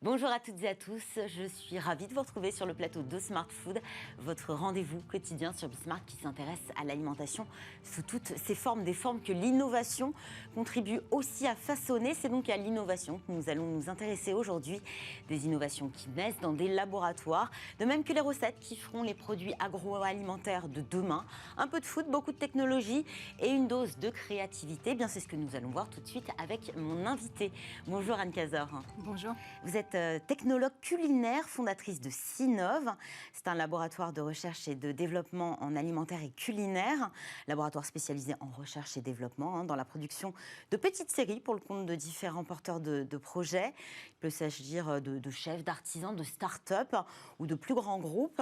Bonjour à toutes et à tous, je suis ravie de vous retrouver sur le plateau de Smart Food, votre rendez-vous quotidien sur Bismart qui s'intéresse à l'alimentation sous toutes ses formes, des formes que l'innovation contribue aussi à façonner. C'est donc à l'innovation que nous allons nous intéresser aujourd'hui, des innovations qui naissent dans des laboratoires, de même que les recettes qui feront les produits agroalimentaires de demain. Un peu de food, beaucoup de technologie et une dose de créativité. Eh bien, c'est ce que nous allons voir tout de suite avec mon invité. Bonjour Anne Cazor. Bonjour. Vous êtes technologue culinaire, fondatrice de Sinov. C'est un laboratoire de recherche et de développement en alimentaire et culinaire, laboratoire spécialisé en recherche et développement dans la production de petites séries pour le compte de différents porteurs de projets. Il peut s'agir de chefs, d'artisans, de start-up ou de plus grands groupes.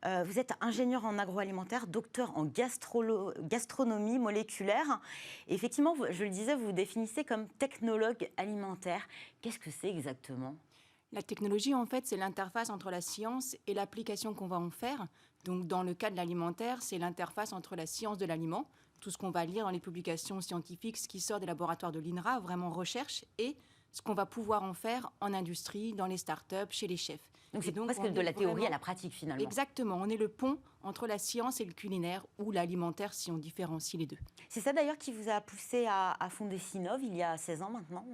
Vous êtes ingénieur en agroalimentaire, docteur en gastronomie moléculaire. Et effectivement, je le disais, vous vous définissez comme technologue alimentaire. Qu'est-ce que c'est exactement ? La technologie, en fait, c'est l'interface entre la science et l'application qu'on va en faire. Donc, dans le cas de l'alimentaire, c'est l'interface entre la science de l'aliment, tout ce qu'on va lire dans les publications scientifiques, ce qui sort des laboratoires de l'INRA, vraiment recherche, et ce qu'on va pouvoir en faire en industrie, dans les startups, chez les chefs. Donc, c'est presque de la théorie à la pratique, finalement. Exactement. On est le pont entre la science et le culinaire, ou l'alimentaire, si on différencie les deux. C'est ça, d'ailleurs, qui vous a poussé à fonder Sinov il y a 16 ans maintenant ?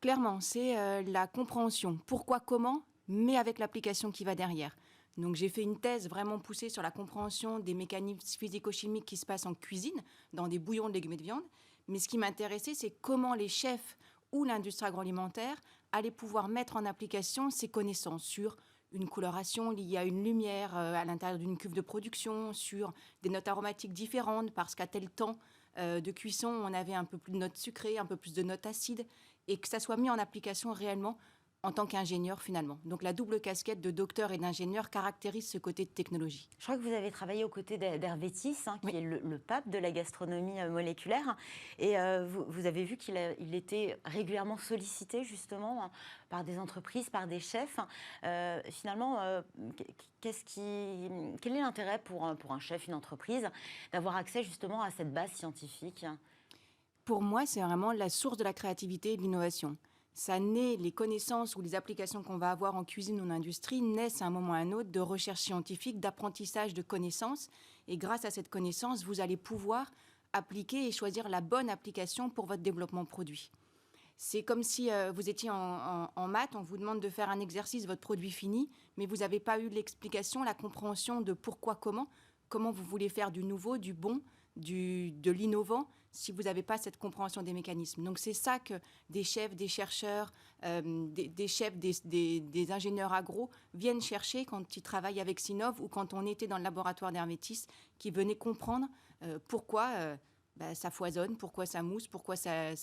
Clairement, c'est la compréhension. Pourquoi, comment, mais avec l'application qui va derrière. Donc j'ai fait une thèse vraiment poussée sur la compréhension des mécanismes physico-chimiques qui se passent en cuisine, dans des bouillons de légumes et de viande. Mais ce qui m'intéressait, c'est comment les chefs ou l'industrie agroalimentaire allaient pouvoir mettre en application ces connaissances sur une coloration liée à une lumière à l'intérieur d'une cuve de production, sur des notes aromatiques différentes, parce qu'à tel temps de cuisson, on avait un peu plus de notes sucrées, un peu plus de notes acides, et que ça soit mis en application réellement en tant qu'ingénieur finalement. Donc la double casquette de docteur et d'ingénieur caractérise ce côté de technologie. Je crois que vous avez travaillé aux côtés d'Hervé Thies, qui Oui. est le pape de la gastronomie moléculaire. Et vous avez vu qu'il était régulièrement sollicité justement par des entreprises, par des chefs. Finalement, quel est l'intérêt pour un chef, une entreprise, d'avoir accès justement à cette base scientifique ? Pour moi, c'est vraiment la source de la créativité et de l'innovation. Ça naît, les connaissances ou les applications qu'on va avoir en cuisine ou en industrie naissent à un moment ou à un autre de recherche scientifique, d'apprentissage de connaissances. Et grâce à cette connaissance, vous allez pouvoir appliquer et choisir la bonne application pour votre développement produit. C'est comme si vous étiez en maths, on vous demande de faire un exercice, votre produit fini, mais vous n'avez pas eu l'explication, la compréhension de pourquoi, comment vous voulez faire du nouveau, du bon, de l'innovant, si vous n'avez pas cette compréhension des mécanismes. Donc c'est ça que des chefs, des chercheurs, des chefs, des ingénieurs agro viennent chercher quand ils travaillent avec Sinov ou quand on était dans le laboratoire d'Hervé Thies, qui venaient comprendre pourquoi ça foisonne, pourquoi ça mousse, pourquoi ça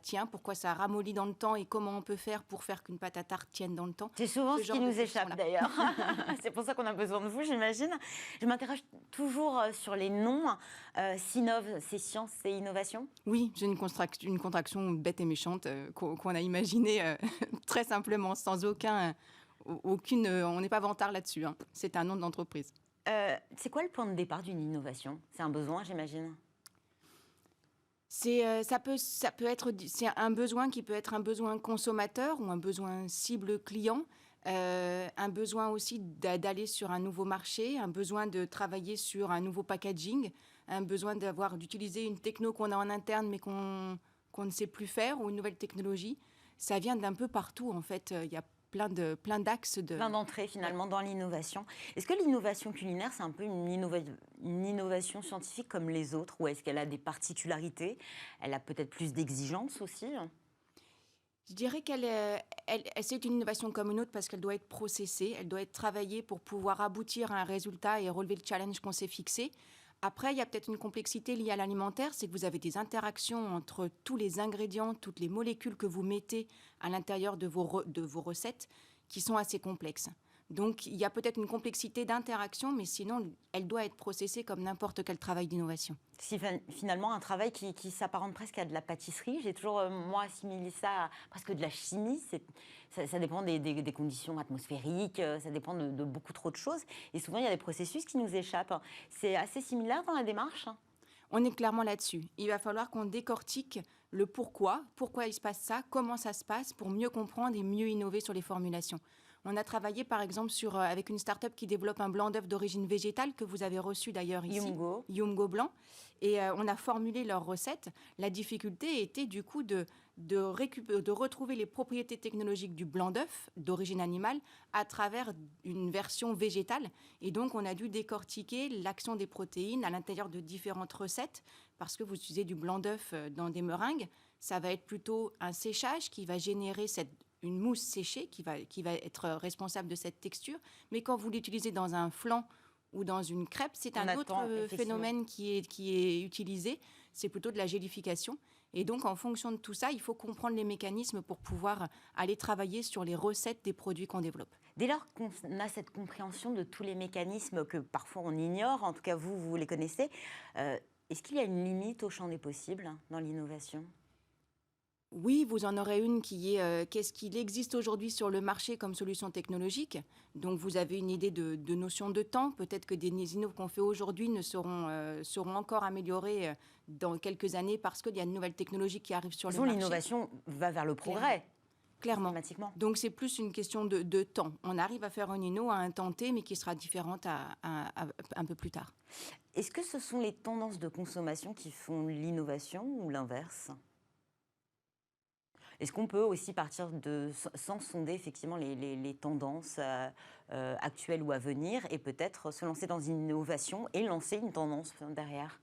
tient, pourquoi ça ramollit dans le temps et comment on peut faire pour faire qu'une pâte à tarte tienne dans le temps. C'est souvent ce qui nous échappe d'ailleurs. C'est pour ça qu'on a besoin de vous, j'imagine. Je m'interroge toujours sur les noms. Sinov, c'est science, c'est innovation ? Oui, j'ai une contraction bête et méchante qu'on a imaginée très simplement, sans aucune... on n'est pas vantard là-dessus. Hein. C'est un nom d'entreprise. C'est quoi le point de départ d'une innovation ? C'est un besoin, j'imagine ? C'est un besoin qui peut être un besoin consommateur ou un besoin cible client, un besoin aussi d'aller sur un nouveau marché, un besoin de travailler sur un nouveau packaging, un besoin d'utiliser une techno qu'on a en interne mais qu'on ne sait plus faire ou une nouvelle technologie. Ça vient d'un peu partout en fait. Il y a plein d'axes plein d'entrées finalement dans l'innovation. Est-ce que l'innovation culinaire, c'est un peu une innovation scientifique comme les autres, ou est-ce qu'elle a des particularités ? Elle a peut-être plus d'exigences aussi ? Je dirais c'est une innovation comme une autre parce qu'elle doit être processée, elle doit être travaillée pour pouvoir aboutir à un résultat et relever le challenge qu'on s'est fixé. Après, il y a peut-être une complexité liée à l'alimentaire, c'est que vous avez des interactions entre tous les ingrédients, toutes les molécules que vous mettez à l'intérieur de vos recettes qui sont assez complexes. Donc, il y a peut-être une complexité d'interaction, mais sinon, elle doit être processée comme n'importe quel travail d'innovation. Si finalement, un travail qui s'apparente presque à de la pâtisserie, j'ai toujours, moi, assimilé ça à presque de la chimie. Ça dépend des conditions atmosphériques, ça dépend de beaucoup trop de choses. Et souvent, il y a des processus qui nous échappent. C'est assez similaire dans la démarche ? On est clairement là-dessus. Il va falloir qu'on décortique le pourquoi il se passe ça, comment ça se passe, pour mieux comprendre et mieux innover sur les formulations. On a travaillé par exemple avec une start-up qui développe un blanc d'œuf d'origine végétale que vous avez reçu d'ailleurs ici, Yumgo Blanc, et on a formulé leur recette. La difficulté était du coup de retrouver les propriétés technologiques du blanc d'œuf d'origine animale à travers une version végétale. Et donc, on a dû décortiquer l'action des protéines à l'intérieur de différentes recettes parce que vous utilisez du blanc d'œuf dans des meringues. Ça va être plutôt un séchage qui va générer une mousse séchée qui va être responsable de cette texture. Mais quand vous l'utilisez dans un flan ou dans une crêpe, c'est un autre phénomène qui est utilisé. C'est plutôt de la gélification. Et donc, en fonction de tout ça, il faut comprendre les mécanismes pour pouvoir aller travailler sur les recettes des produits qu'on développe. Dès lors qu'on a cette compréhension de tous les mécanismes que parfois on ignore, en tout cas vous les connaissez, est-ce qu'il y a une limite au champ des possibles dans l'innovation ? Oui, vous en aurez une qui est qu'est-ce qu'il existe aujourd'hui sur le marché comme solution technologique. Donc, vous avez une idée de notion de temps. Peut-être que des innovations qu'on fait aujourd'hui seront encore améliorées dans quelques années parce qu'il y a de nouvelles technologies qui arrivent sur le marché. L'innovation va vers le progrès. Clairement. Donc, c'est plus une question de temps. On arrive à faire une inno à un temps T, mais qui sera différente un peu plus tard. Est-ce que ce sont les tendances de consommation qui font l'innovation ou l'inverse ? Est-ce qu'on peut aussi partir sans sonder effectivement les tendances actuelles ou à venir et peut-être se lancer dans une innovation et lancer une tendance derrière ?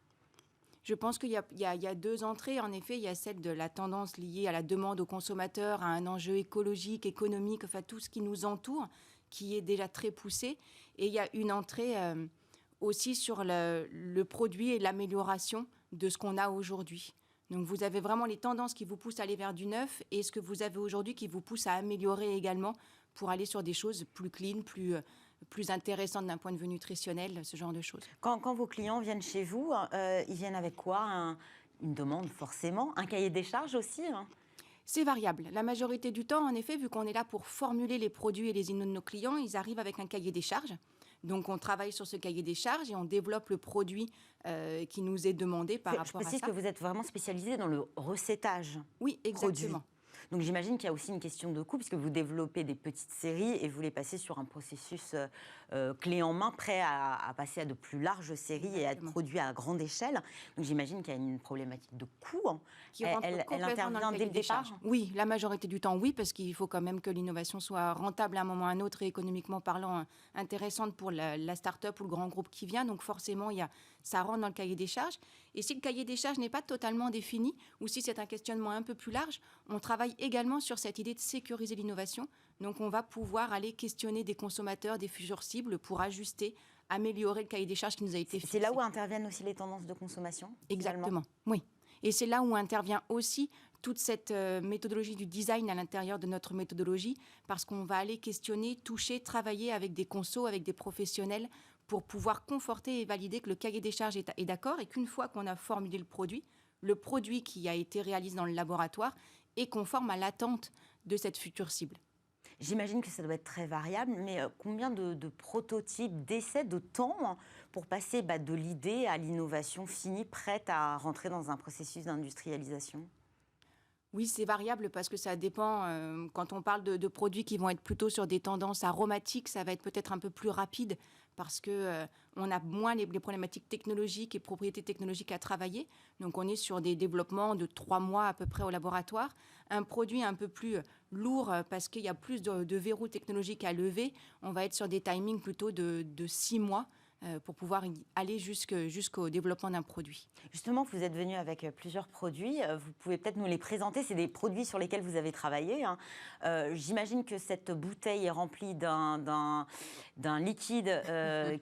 Je pense qu'il y a deux entrées. En effet, il y a celle de la tendance liée à la demande aux consommateurs, à un enjeu écologique, économique, enfin tout ce qui nous entoure, qui est déjà très poussé. Et il y a une entrée aussi sur le produit et l'amélioration de ce qu'on a aujourd'hui. Donc, vous avez vraiment les tendances qui vous poussent à aller vers du neuf et ce que vous avez aujourd'hui qui vous pousse à améliorer également pour aller sur des choses plus clean, plus intéressantes d'un point de vue nutritionnel, ce genre de choses. Quand vos clients viennent chez vous, ils viennent avec quoi ? Une demande forcément, un cahier des charges aussi C'est variable. La majorité du temps, en effet, vu qu'on est là pour formuler les produits et les innos de nos clients, ils arrivent avec un cahier des charges. Donc, on travaille sur ce cahier des charges et on développe le produit qui nous est demandé par rapport à ça. Je précise que vous êtes vraiment spécialisé dans le recettage. Oui, exactement. Produit. Donc, j'imagine qu'il y a aussi une question de coût, puisque vous développez des petites séries et vous les passez sur un processus clé en main, prêt à passer à de plus larges séries. Exactement. Et à être produit à grande échelle. Donc, j'imagine qu'il y a une problématique de coût. Elle intervient dès le départ. Oui, la majorité du temps, oui, parce qu'il faut quand même que l'innovation soit rentable à un moment ou à un autre et économiquement parlant intéressante pour la start-up ou le grand groupe qui vient. Donc, forcément, ça rentre dans le cahier des charges. Et si le cahier des charges n'est pas totalement défini, ou si c'est un questionnement un peu plus large, on travaille également sur cette idée de sécuriser l'innovation. Donc, on va pouvoir aller questionner des consommateurs, des futurs cibles pour ajuster, améliorer le cahier des charges qui nous a été fixé. C'est là où interviennent aussi les tendances de consommation ? Exactement, oui. Et c'est là où intervient aussi toute cette méthodologie du design à l'intérieur de notre méthodologie, parce qu'on va aller questionner, toucher, travailler avec des consos, avec des professionnels, pour pouvoir conforter et valider que le cahier des charges est d'accord et qu'une fois qu'on a formulé le produit qui a été réalisé dans le laboratoire est conforme à l'attente de cette future cible. J'imagine que ça doit être très variable, mais combien de prototypes, d'essais, de temps pour passer de l'idée à l'innovation finie, prête à rentrer dans un processus d'industrialisation ? Oui, c'est variable parce que ça dépend. Quand on parle de produits qui vont être plutôt sur des tendances aromatiques, ça va être peut-être un peu plus rapide parce qu'on a moins les problématiques technologiques et propriétés technologiques à travailler. Donc, on est sur des développements de 3 mois à peu près au laboratoire. Un produit un peu plus lourd parce qu'il y a plus de verrous technologiques à lever, on va être sur des timings plutôt de 6 mois. Pour pouvoir aller jusqu'au développement d'un produit. Justement, vous êtes venu avec plusieurs produits. Vous pouvez peut-être nous les présenter. C'est des produits sur lesquels vous avez travaillé. J'imagine que cette bouteille est remplie d'un liquide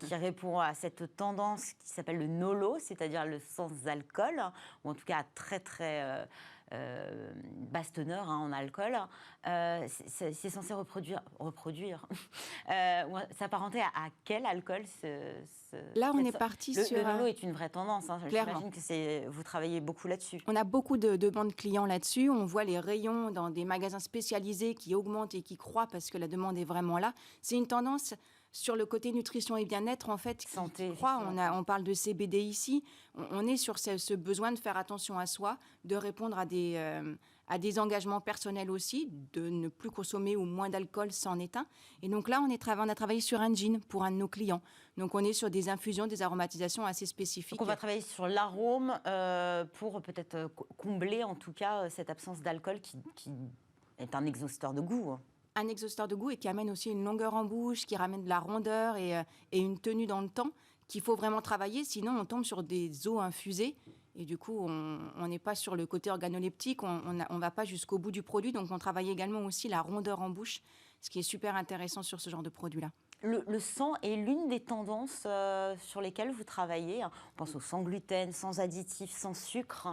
qui répond à cette tendance qui s'appelle le NOLO, c'est-à-dire le sans alcool, ou en tout cas à très très basse teneur en alcool. C'est censé reproduire s'apparenter à quel alcool Là, on est parti sur... Le NOLO est une vraie tendance. J'imagine que vous travaillez beaucoup là-dessus. On a beaucoup de demandes clients là-dessus. On voit les rayons dans des magasins spécialisés qui augmentent et qui croient parce que la demande est vraiment là. C'est une tendance Sur le côté nutrition et bien-être, en fait, Santé, je crois, effectivement. on parle de CBD ici, on est sur ce besoin de faire attention à soi, de répondre à des engagements personnels aussi, de ne plus consommer ou moins d'alcool c'en est un. Et donc là, on a travaillé sur un gin pour un de nos clients. Donc on est sur des infusions, des aromatisations assez spécifiques. Donc on va travailler sur l'arôme pour peut-être combler en tout cas cette absence d'alcool qui est un exhausteur de goût. Un exhausteur de goût et qui amène aussi une longueur en bouche, qui ramène de la rondeur et une tenue dans le temps qu'il faut vraiment travailler, sinon on tombe sur des eaux infusées et du coup on n'est pas sur le côté organoleptique, on ne va pas jusqu'au bout du produit, donc on travaille également aussi la rondeur en bouche, ce qui est super intéressant sur ce genre de produit-là. Le sang est l'une des tendances sur lesquelles vous travaillez. On pense au sans gluten, sans additifs, sans sucre.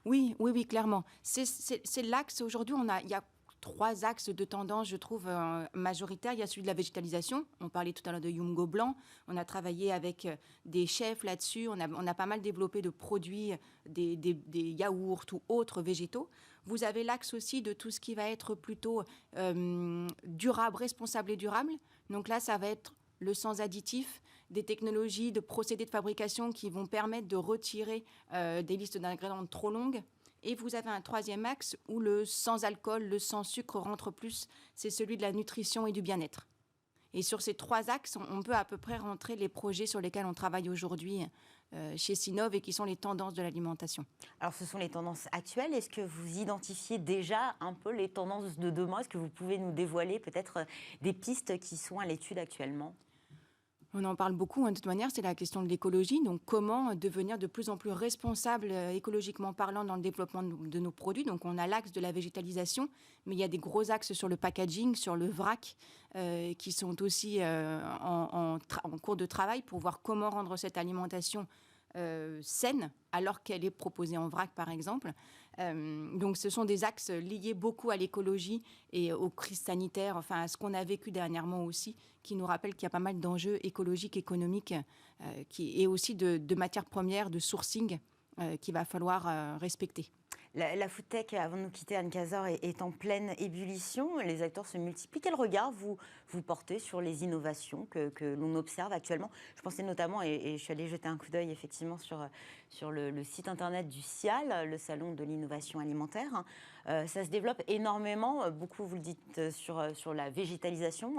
Oui, oui, oui, clairement. C'est l'axe, aujourd'hui, il y a 3 axes de tendance, je trouve, majoritaires. Il y a celui de la végétalisation. On parlait tout à l'heure de Yumgo blanc. On a travaillé avec des chefs là-dessus. On a pas mal développé de produits, des yaourts ou autres végétaux. Vous avez l'axe aussi de tout ce qui va être plutôt durable, responsable et durable. Donc là, ça va être le sans additifs, des technologies de procédés de fabrication qui vont permettre de retirer des listes d'ingrédients trop longues. Et vous avez un 3e axe où le sans alcool, le sans sucre rentre plus, c'est celui de la nutrition et du bien-être. Et sur ces 3 axes, on peut à peu près rentrer les projets sur lesquels on travaille aujourd'hui chez Sinov et qui sont les tendances de l'alimentation. Alors ce sont les tendances actuelles. Est-ce que vous identifiez déjà un peu les tendances de demain? Est-ce que vous pouvez nous dévoiler peut-être des pistes qui sont à l'étude actuellement? On en parle beaucoup, de toute manière, c'est la question de l'écologie. Donc, comment devenir de plus en plus responsable écologiquement parlant dans le développement de nos produits. Donc, on a l'axe de la végétalisation, mais il y a des gros axes sur le packaging, sur le vrac, qui sont aussi en cours de travail pour voir comment rendre cette alimentation saine, alors qu'elle est proposée en vrac, par exemple. Donc, ce sont des axes liés beaucoup à l'écologie et aux crises sanitaires, enfin à ce qu'on a vécu dernièrement aussi, qui nous rappellent qu'il y a pas mal d'enjeux écologiques, économiques, et aussi de matières premières, de sourcing, qu'il va falloir respecter. La foodtech, avant de nous quitter, Anne Cazor, est en pleine ébullition. Les acteurs se multiplient. Quel regard vous portez sur les innovations que l'on observe actuellement? Je pensais notamment, et je suis allée jeter un coup d'œil effectivement sur le site internet du SIAL, le Salon de l'innovation alimentaire. Ça se développe énormément. Beaucoup, vous le dites, sur la végétalisation.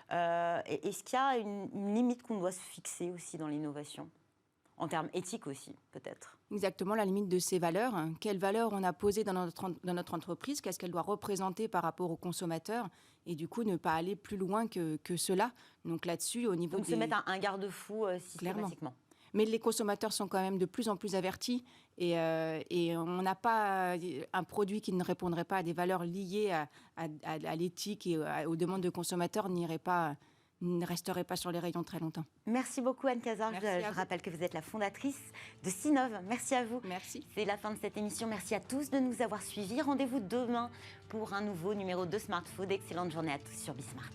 Est-ce qu'il y a une limite qu'on doit se fixer aussi dans l'innovation? En termes éthiques aussi, peut-être. Exactement, la limite de ces valeurs. Quelles valeurs on a posées dans notre entreprise? Qu'est-ce qu'elle doit représenter par rapport aux consommateurs? Et du coup, ne pas aller plus loin que cela. Donc là-dessus, au niveau Donc se mettre un garde-fou systématiquement. Clairement. Mais les consommateurs sont quand même de plus en plus avertis et on n'a pas un produit qui ne répondrait pas à des valeurs liées à l'éthique et aux demandes de consommateurs ne resterait pas sur les rayons très longtemps. Merci beaucoup Anne Cazor. Je rappelle que vous êtes la fondatrice de Sinov. Merci à vous. Merci. C'est la fin de cette émission. Merci à tous de nous avoir suivis. Rendez-vous demain pour un nouveau numéro de Smart Food. Excellente journée à tous sur Bismart.